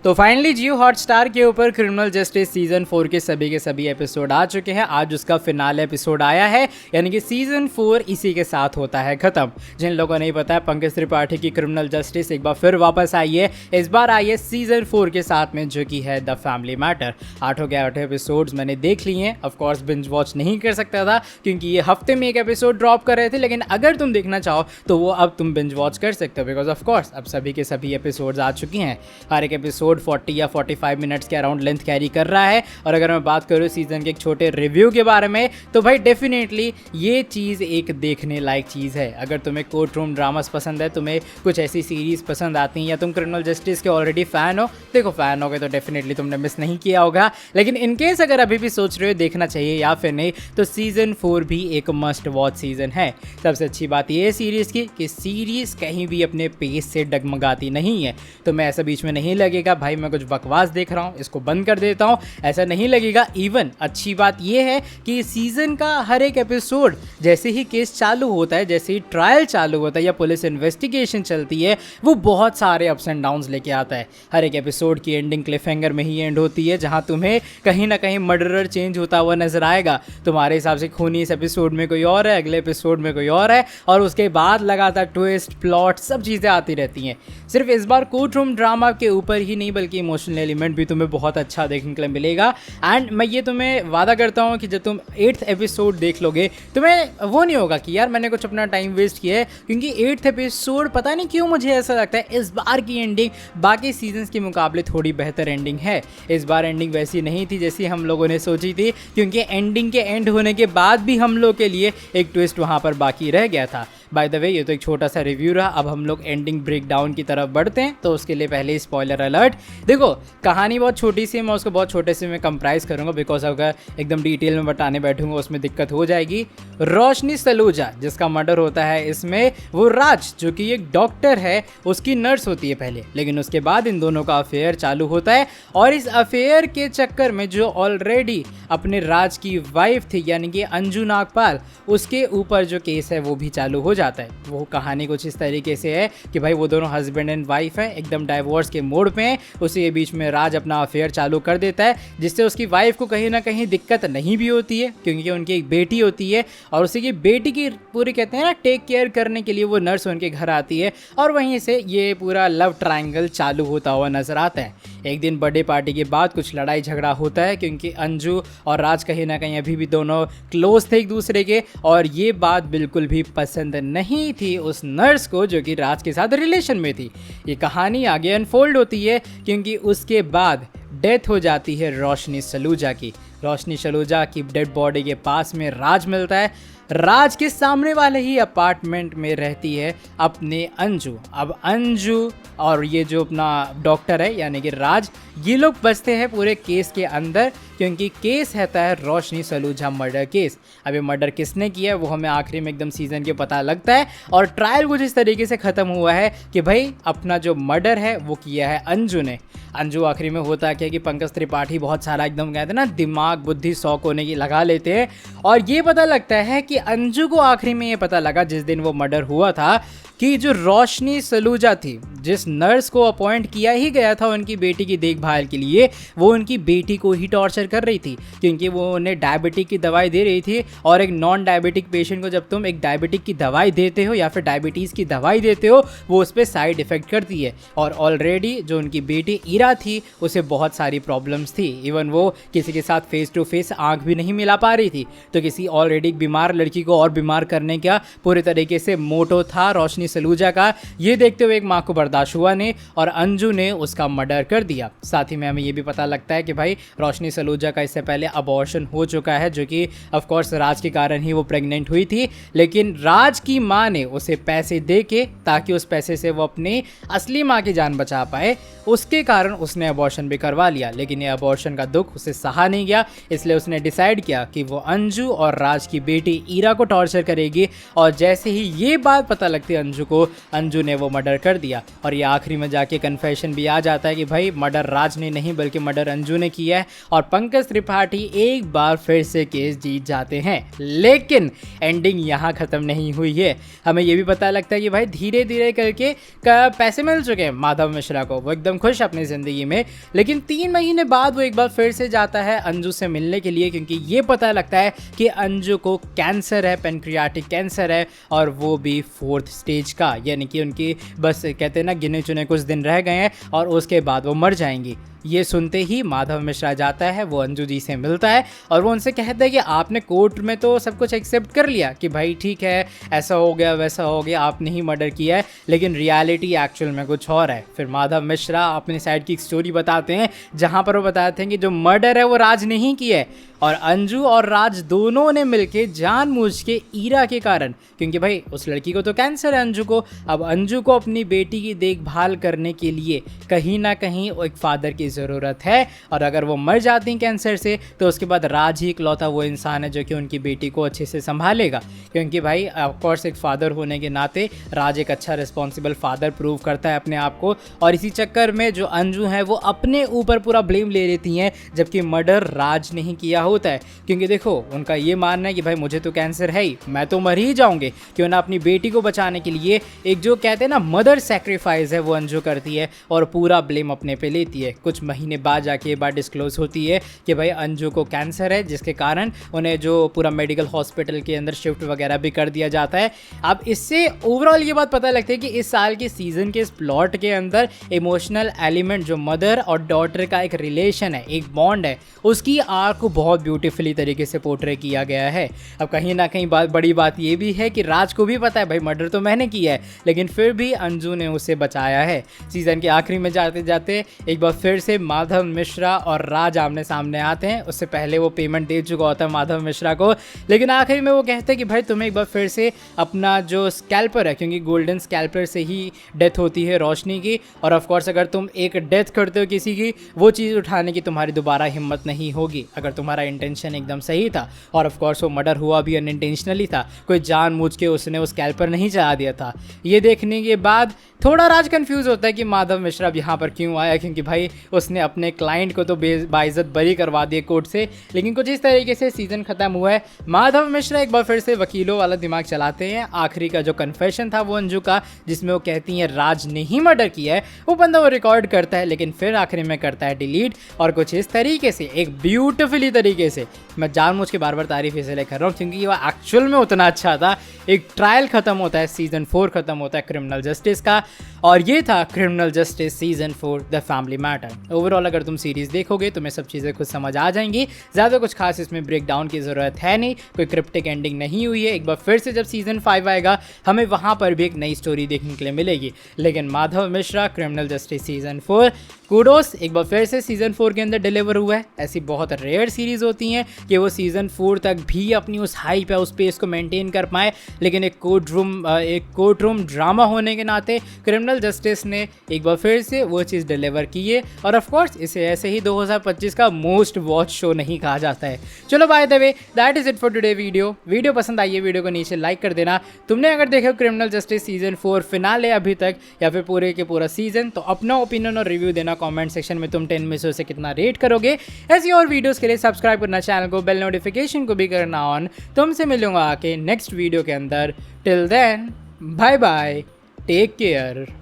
तो फाइनली जियो हॉटस्टार के ऊपर क्रिमिनल जस्टिस सीजन 4 के सभी एपिसोड आ चुके हैं। आज उसका फिनाले एपिसोड आया है, यानी कि सीजन 4 इसी के साथ होता है खत्म। जिन लोगों को नहीं पता है, पंकज त्रिपाठी की क्रिमिनल जस्टिस एक बार फिर वापस आई है। इस बार आई है सीजन 4 के साथ में, जो कि है द फैमिली मैटर। 8 के 8 एपिसोड्स मैंने देख लिए हैं। ऑफकोर्स बिंज वॉच नहीं कर सकता था क्योंकि ये हफ्ते में एक एपिसोड ड्रॉप कर रहे थे, लेकिन अगर तुम देखना चाहो तो वो अब तुम बिंज वॉच कर सकते हो, बिकॉज ऑफकोर्स अब सभी के सभी एपिसोड्स आ चुकी हैं। हर एक एपिसोड 40 या 45 मिनट्स के अराउंड लेंथ कैरी कर रहा है। और अगर मैं बात करूँ सीजन के एक छोटे रिव्यू के बारे में, तो भाई डेफिनेटली ये चीज़ एक देखने लायक चीज़ है। अगर तुम्हें कोर्ट रूम ड्रामास पसंद है, तुम्हें कुछ ऐसी सीरीज़ पसंद आती हैं, या तुम क्रिमिनल जस्टिस के ऑलरेडी फ़ैन हो, देखो फ़ैन हो गए तो डेफिनेटली तुमने मिस नहीं किया होगा। लेकिन इनकेस अगर अभी भी सोच रहे हो देखना चाहिए या फिर नहीं, तो सीज़न 4 भी एक मस्ट वॉच सीज़न है। सबसे अच्छी बात ये है सीरीज़ की कि सीरीज़ कहीं भी अपने पेस से डगमगाती नहीं है। तो मैं ऐसा बीच में नहीं लगेगा भाई मैं कुछ बकवास देख रहा हूँ, इसको बंद कर देता हूँ, ऐसा नहीं लगेगा। इवन अच्छी बात यह है कि सीजन का हर एक एपिसोड जैसे ही केस चालू होता है, जैसे ही ट्रायल चालू होता है या पुलिस इन्वेस्टिगेशन चलती है, वो बहुत सारे अप्स एंड डाउन्स लेके आता है। हर एक एपिसोड की एंडिंग क्लिफहैंगर में ही एंड होती है, जहाँ तुम्हें कहीं ना कहीं मर्डरर चेंज होता हुआ नजर आएगा। तुम्हारे हिसाब से खूनी इस एपिसोड में कोई और है, अगले एपिसोड में कोई और है, और उसके बाद लगातार ट्विस्ट प्लॉट सब चीज़ें आती रहती हैं। सिर्फ इस बार कोर्ट रूम ड्रामा के ऊपर ही नहीं बल्कि इमोशनल एलिमेंट भी तुम्हें बहुत अच्छा देखने के लिए मिलेगा। एंड मैं ये तुम्हें वादा करता हूँ कि जब तुम 8th एपिसोड देख लोगे, तुम्हें वो नहीं होगा कि यार मैंने कुछ अपना टाइम वेस्ट किया है, क्योंकि 8th एपिसोड पता नहीं क्यों मुझे ऐसा लगता है इस बार की एंडिंग बाकी सीजन्स के मुकाबले थोड़ी बेहतर एंडिंग है। इस बार एंडिंग वैसी नहीं थी जैसी हम लोगों ने सोची थी, क्योंकि एंडिंग के एंड होने के बाद भी हम लोग के लिए एक ट्विस्ट वहाँ पर बाकी रह गया था। बाय द वे ये तो एक छोटा सा रिव्यू रहा, अब हम लोग एंडिंग ब्रेक डाउन की तरफ बढ़ते हैं। तो उसके लिए पहले स्पॉइलर अलर्ट। देखो कहानी बहुत छोटी सी है, मैं उसको बहुत छोटे से में कंप्राइज करूंगा, बिकॉज अगर एकदम डिटेल में बताने बैठूंगा उसमें दिक्कत हो जाएगी। रोशनी सलूजा जिसका मर्डर होता है इसमें, वो राज जो कि एक डॉक्टर है, उसकी नर्स होती है पहले, लेकिन उसके बाद इन दोनों का अफेयर चालू होता है। और इस अफेयर के चक्कर में जो ऑलरेडी अपने राज की वाइफ थी यानी कि अंजू नागपाल, उसके ऊपर जो केस है वो भी चालू हो जाता है। वो कहानी कुछ इस तरीके से है कि भाई वो दोनों हस्बैंड एंड वाइफ है, एकदम डाइवोर्स के मोड पे हैं। उसी के बीच में राज अपना अफेयर चालू कर देता है, जिससे उसकी वाइफ को कहीं ना कहीं दिक्कत नहीं भी होती है, क्योंकि उनकी एक बेटी होती है और उसी की बेटी की पूरी कहते हैं ना टेक केयर करने के लिए वो नर्स उनके घर आती है। और वहीं से ये पूरा लव ट्रायंगल चालू होता हुआ नजर आता है। एक दिन बर्थडे पार्टी के बाद कुछ लड़ाई झगड़ा होता है, क्योंकि अंजू और राज कहीं ना कहीं अभी भी दोनों क्लोज थे एक दूसरे के, और ये बात बिल्कुल भी पसंद नहीं थी उस नर्स को जो कि राज के साथ रिलेशन में थी। ये कहानी आगे अनफोल्ड होती है, क्योंकि उसके बाद डेथ हो जाती है रोशनी सलूजा की। रोशनी सलूजा की डेड बॉडी के पास में राज मिलता है। राज के सामने वाले ही अपार्टमेंट में रहती है अपने अंजू। अब अंजू और ये जो अपना डॉक्टर है यानी कि राज, ये लोग बचते हैं पूरे केस के अंदर, क्योंकि केस रहता है रोशनी सलूजा मर्डर केस। अब ये मर्डर किसने किया है वो हमें आखिरी में एकदम सीजन के पता लगता है। और ट्रायल कुछ इस तरीके से ख़त्म हुआ है कि भाई अपना जो मर्डर है वो किया है अंजू ने। अंजू आखिरी में होता क्या कि पंकज त्रिपाठी बहुत सारा एकदम कहते हैं ना दिमाग बुद्धि शौक होने की लगा लेते हैं, और ये पता लगता है कि अंजू को आखिरी में ये पता लगा जिस दिन वो मर्डर हुआ था कि जो रोशनी सलूजा थी, जिस नर्स को अपॉइंट किया ही गया था उनकी बेटी की देखभाल के लिए, वो उनकी बेटी को ही टॉर्चर कर रही थी, क्योंकि वो उन्हें डायबिटिक की दवाई दे रही थी। और एक नॉन डायबिटिक पेशेंट को जब तुम एक डायबिटिक की दवाई देते हो या फिर डायबिटीज़ की दवाई देते हो, वो उस पर साइड इफेक्ट करती है। और ऑलरेडी जो उनकी बेटी ईरा थी उसे बहुत सारी प्रॉब्लम्स थी, इवन वो किसी के साथ फेस टू फेस आंख भी नहीं मिला पा रही थी। तो किसी ऑलरेडी बीमार लड़की को और बीमार करने का पूरे तरीके से मोटो था रोशनी सलूजा का। ये देखते हुए एक माँ को बर्दाश्त हुआ नहीं और अंजू ने उसका मर्डर कर दिया। साथ ही में हमें ये भी पता लगता है कि भाई रोशनी सलूजा का इससे पहले अबॉर्शन हो चुका है, जो कि ऑफ कोर्स राज के कारण ही वो प्रेग्नेंट हुई थी। लेकिन राज की माँ ने उसे पैसे दे के, ताकि उस पैसे से वो अपनी असली माँ की जान बचा पाए, उसके कारण उसने अबॉर्शन भी करवा लिया। लेकिन ये अबॉर्शन का दुख उसे सहा नहीं गया, इसलिए उसने डिसाइड किया कि वो अंजू और राज की बेटी ईरा को टॉर्चर करेगी। और जैसे ही ये बात पता लगती है अंजू अंजू को अंजू ने वो मर्डर कर दिया। और ये आखिरी में जाके कन्फेशन भी आ जाता है कि भाई मर्डर राज ने नहीं बल्कि मर्डर अंजू ने किया है, और पंकज त्रिपाठी एक बार फिर से केस जीत जाते हैं। लेकिन एंडिंग यहाँ ख़त्म नहीं हुई है, हमें ये भी पता लगता है कि भाई धीरे धीरे करके पैसे मिल चुके हैं माधव मिश्रा को, वो एकदम खुश अपनी ज़िंदगी में। लेकिन 3 महीने बाद वो एक बार फिर से जाता है अंजू से मिलने के लिए, क्योंकि ये पता लगता है कि अंजू को कैंसर है, पेनक्रियाटिक कैंसर है, और वो भी 4th स्टेज का, यानी कि उनकी बस कहते हैं ना गिने चुने कुछ दिन रह गए हैं और उसके बाद वो मर जाएंगी। ये सुनते ही माधव मिश्रा जाता है, वो अंजू जी से मिलता है और वो उनसे कहता है कि आपने कोर्ट में तो सब कुछ एक्सेप्ट कर लिया कि भाई ठीक है ऐसा हो गया वैसा हो गया, आपने ही मर्डर किया है, लेकिन रियलिटी एक्चुअल में कुछ और है। फिर माधव मिश्रा अपनी साइड की एक स्टोरी बताते हैं जहाँ पर वो बताते हैं कि जो मर्डर है वो राज नहीं किया है, और अंजू और राज दोनों ने मिलके जानबूझ के ईरा के कारण, क्योंकि भाई उस लड़की को तो कैंसर है अंजू को, अब अंजू को अपनी बेटी की देखभाल करने के लिए कहीं ना कहीं एक फादर की ज़रूरत है, और अगर वो मर जाती हैं कैंसर से तो उसके बाद राज ही इकलौता वो इंसान है जो कि उनकी बेटी को अच्छे से संभालेगा। क्योंकि भाई ऑफकोर्स एक फ़ादर होने के नाते राज एक अच्छा रिस्पॉन्सिबल फादर प्रूव करता है अपने आप को, और इसी चक्कर में जो अंजू है वो अपने ऊपर पूरा ब्लेम ले लेती हैं, जबकि मर्डर राज नहीं किया होता है। क्योंकि देखो उनका ये मानना है कि भाई मुझे तो कैंसर है ही, मैं तो मर ही जाऊंगी, क्यों ना अपनी बेटी को बचाने के लिए एक जो कहते हैं ना मदर सेक्रीफाइस है वो अंजू करती है और पूरा ब्लेम अपने पे लेती है। कुछ महीने बाद जाके ये बात डिस्क्लोज होती है कि भाई अंजू को कैंसर है, जिसके कारण उन्हें जो पूरा मेडिकल हॉस्पिटल के अंदर शिफ्ट वगैरह भी कर दिया जाता है। अब इससे ओवरऑल ये बात पता लगती है कि इस साल के सीजन के इस प्लॉट के अंदर इमोशनल एलिमेंट जो मदर और डॉटर का एक रिलेशन है, एक बॉन्ड है, उसकी आर्क को बहुत ब्यूटीफुली तरीके से पोर्ट्रे किया गया है। अब कहीं ना कहीं बड़ी बात ये भी है कि राज को भी पता है भाई मर्डर तो मैंने किया है, लेकिन फिर भी अंजू ने उसे बचाया है। सीजन के आखिरी में जाते जाते एक बार फिर से माधव मिश्रा और राज आमने सामने आते हैं। उससे पहले वो पेमेंट दे चुका होता है माधव मिश्रा को, लेकिन आखिर में वो कहते हैं कि भाई तुम्हें एक बार फिर से अपना जो स्कैल्पर है, क्योंकि गोल्डन स्कैल्पर से ही डेथ होती है रोशनी की, और ऑफकोर्स अगर तुम एक डेथ करते हो किसी की, वो चीज़ उठाने की तुम्हारी दोबारा हिम्मत नहीं होगी अगर तुम्हारा इंटेंशन एकदम सही था। और ऑफकोर्स वो मर्डर हुआ भी अनइंटेंशनली था, कोई जानबूझ के उसने वो स्कैल्पर नहीं चला दिया था। ये देखने के बाद थोड़ा राज कंफ्यूज होता है कि माधव मिश्रा यहाँ पर क्यों आया, क्योंकि भाई उसने अपने क्लाइंट को तो बाइज्जत बरी करवा दिए कोर्ट से। लेकिन कुछ इस तरीके से सीजन खत्म हुआ है। माधव मिश्रा एक बार फिर से वकीलों वाला दिमाग चलाते हैं। आखिरी का जो कन्फेशन था वो अंजू का, जिसमें वो कहती हैं राज ने ही मर्डर किया है, वो बंदा वो रिकॉर्ड करता है, लेकिन फिर आखिरी में करता है डिलीट। और कुछ इस तरीके से एक ब्यूटिफुली तरीके से, मैं जानबूझ के बार बार तारीफ इसलिए कर रहा हूँ क्योंकि वो एक्चुअल में उतना अच्छा था, एक ट्रायल खत्म होता है, सीजन 4 खत्म होता है क्रिमिनल जस्टिस का, और ये था criminal justice season 4 the family matter. Overall अगर तुम सीरीज देखोगे तुम्हें सब चीज़ें खुद समझ आ जाएंगी, ज़्यादा कुछ खास इसमें ब्रेक डाउन की ज़रूरत है नहीं, कोई क्रिप्टिक एंडिंग नहीं हुई है। एक बार फिर से जब सीजन 5 आएगा हमें वहाँ पर भी एक नई स्टोरी देखने के लिए मिलेगी। लेकिन Madhav Mishra criminal justice season 4 kudos एक बार फिर से सीजन 4 के अंदर डिलीवर हुआ है। ऐसी बहुत रेयर सीरीज होती हैं कि वो सीजन 4 तक भी अपनी उस हाइप या उस पेस को मेंटेन कर पाए, लेकिन एक कोर्ट रूम ड्रामा होने के नाते क्रिमिनल जस्टिस ने एक बार फिर से वो चीज़ डिलीवर की है। और ऑफ कोर्स इसे ऐसे ही 2025 का मोस्ट वॉच शो नहीं कहा जाता है। चलो by the way that is it for today video पसंद आई है वीडियो को नीचे लाइक कर देना। तुमने अगर देखा क्रिमिनल जस्टिस सीजन 4 फिनाले अभी तक या फिर पूरे के पूरा सीजन, तो अपना ओपिनियन और रिव्यू देना कमेंट सेक्शन में। तुम 10 में से कितना रेट करोगे। ऐसी और वीडियोस के लिए सब्सक्राइब करना चैनल को, बेल नोटिफिकेशन को भी करना ऑन। तुमसे मिलूंगा आके नेक्स्ट वीडियो के अंदर। Till then bye bye, take care.